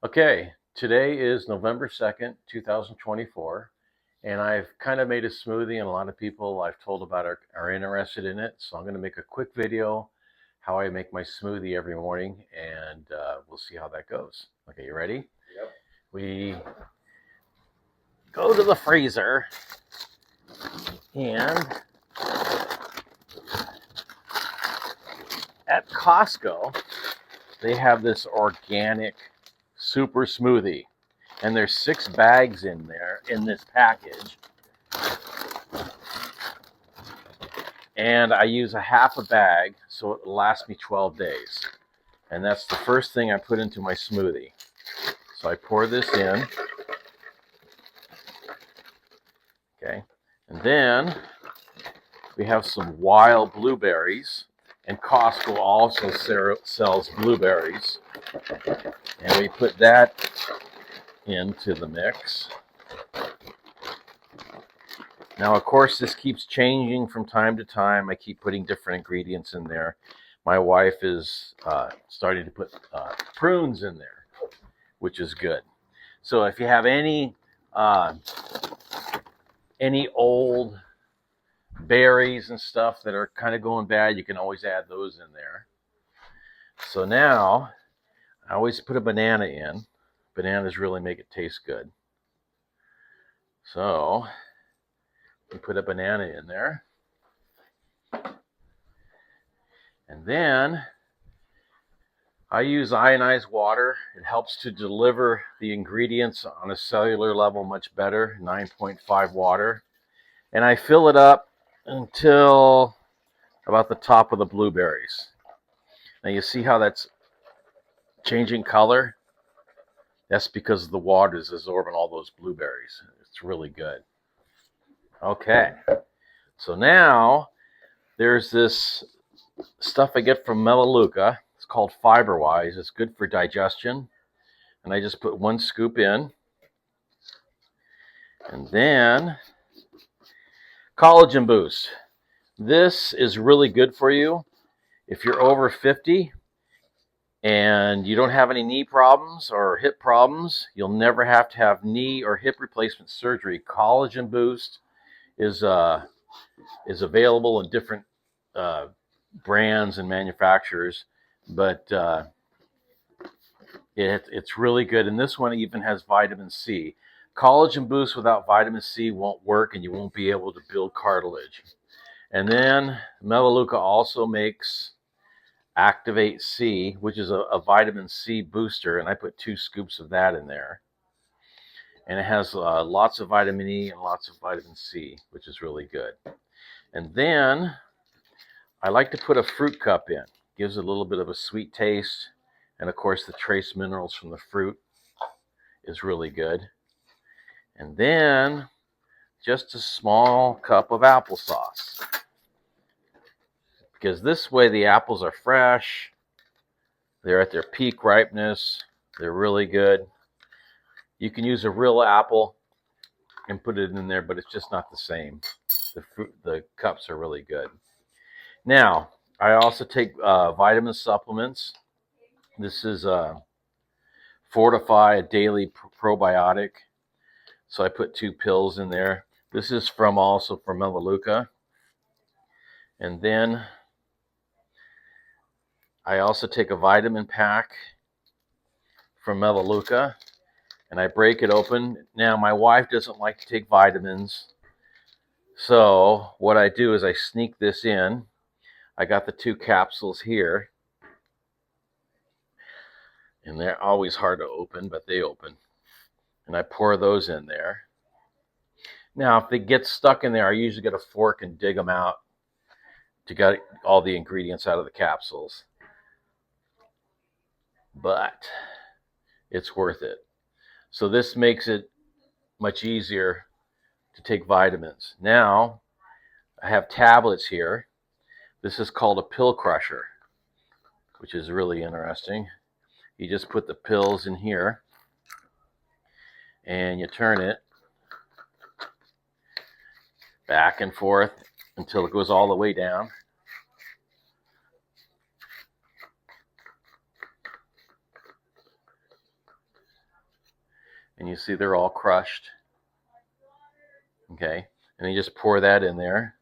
Okay, today is November 2nd, 2024, and I've kind of made a smoothie, and a lot of people I've told about are interested in it. So I'm going to make a quick video how I make my smoothie every morning, and we'll see how that goes. Okay, you ready? Yep. We go to the freezer, and at Costco, they have this organic super smoothie. And there's 6 bags in there in this package. And I use a half a bag, so it lasts me 12 days. And that's the first thing I put into my smoothie. So I pour this in. Okay. And then we have some wild blueberries. And Costco also sells blueberries. And we put that into the mix. Now, of course, this keeps changing from time to time. I keep putting different ingredients in there. My wife is starting to put prunes in there, which is good. So if you have any old berries and stuff that are kind of going bad, you can always add those in there. So now, I always put a banana in. Bananas really make it taste good. So, we put a banana in there. And then I use ionized water. It helps to deliver the ingredients on a cellular level much better, 9.5 water. And I fill it up until about the top of the blueberries. Now you see how that's changing color? That's because the water is absorbing all those blueberries. It's really good. Okay, so now there's this stuff I get from Melaleuca. It's called FiberWise. It's good for digestion. And I just put 1 scoop in. And then Collagen Boost. This is really good for you if you're over 50 and you don't have any knee problems or hip problems. You'll never have to have knee or hip replacement surgery. Collagen Boost is available in different brands and manufacturers, but it's really good. And this one even has vitamin C. Collagen Boost without vitamin C won't work, and you won't be able to build cartilage. And then Melaleuca also makes Activate C, which is a vitamin C booster, and I put 2 scoops of that in there. And it has lots of vitamin E and lots of vitamin C, which is really good. And then I like to put a fruit cup in. Gives it a little bit of a sweet taste. And of course, the trace minerals from the fruit is really good. And then just a small cup of applesauce. Because this way the apples are fresh. They're at their peak ripeness. They're really good. You can use a real apple and put it in there, but it's just not the same. The cups are really good. Now, I also take vitamin supplements. This is Fortify, a daily probiotic. So I put 2 pills in there. This is also from Melaleuca. And then I also take a vitamin pack from Melaleuca, and I break it open. Now, my wife doesn't like to take vitamins, so what I do is I sneak this in. I got the 2 capsules here, and they're always hard to open, but they open. And I pour those in there. Now, if they get stuck in there, I usually get a fork and dig them out to get all the ingredients out of the capsules. But it's worth it. So this makes it much easier to take vitamins. Now, I have tablets here. This is called a pill crusher, which is really interesting. You just put the pills in here, and you turn it back and forth until it goes all the way down. And you see they're all crushed. Okay, and you just pour that in there.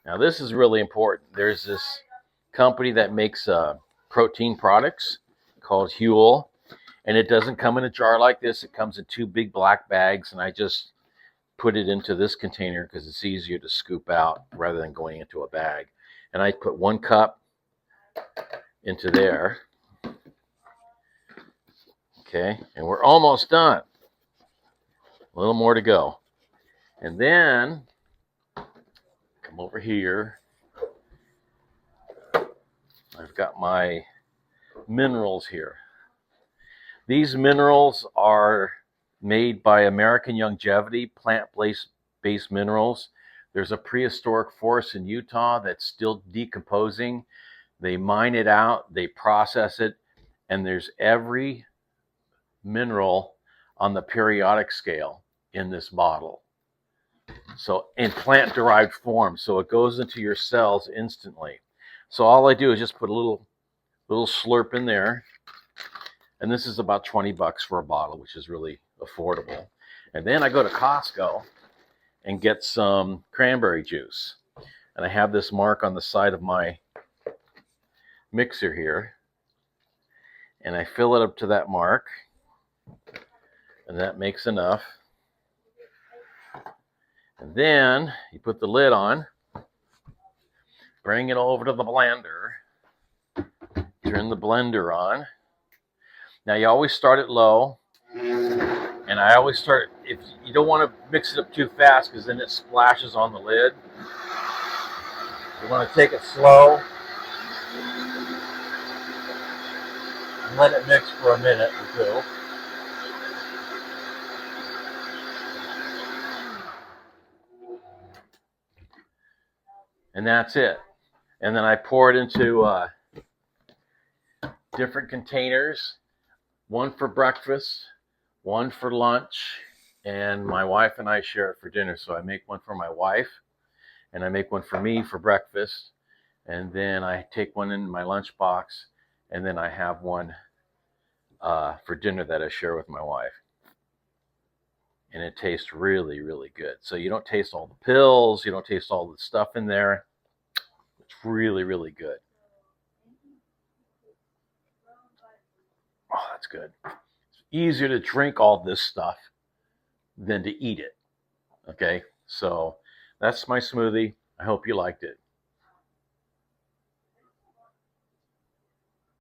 Now this is really important. There's this company that makes protein products called Huel, and it doesn't come in a jar like this. It comes in 2 big black bags, and I just put it into this container because it's easier to scoop out rather than going into a bag. And I put 1 cup into there. Okay, and we're almost done. A little more to go. And then come over here. I've got my minerals here. These minerals are made by American Longevity, plant-based minerals. There's a prehistoric forest in Utah that's still decomposing. They mine it out, they process it, and there's every mineral on the periodic scale in this bottle. So in plant-derived form, so it goes into your cells instantly. So all I do is just put a little slurp in there, and this is about 20 bucks for a bottle, which is really affordable. And then I go to Costco and get some cranberry juice, and I have this mark on the side of my mixer here, and I fill it up to that mark, and that makes enough. And then you put the lid on, bring it over to the blender, turn the blender on. Now you always start it low, and I always start, if you don't want to mix it up too fast because then it splashes on the lid. You want to take it slow and let it mix for a minute or 2. And that's it. And then I pour it into different containers, 1 for breakfast, 1 for lunch, and my wife and I share it for dinner. So I make 1 for my wife, and I make 1 for me for breakfast, and then I take 1 in my lunchbox, and then I have 1 for dinner that I share with my wife. And it tastes really, really good. So you don't taste all the pills, you don't taste all the stuff in there. It's really, really good. Oh, that's good. It's easier to drink all this stuff than to eat it. Okay, so that's my smoothie. I hope you liked it.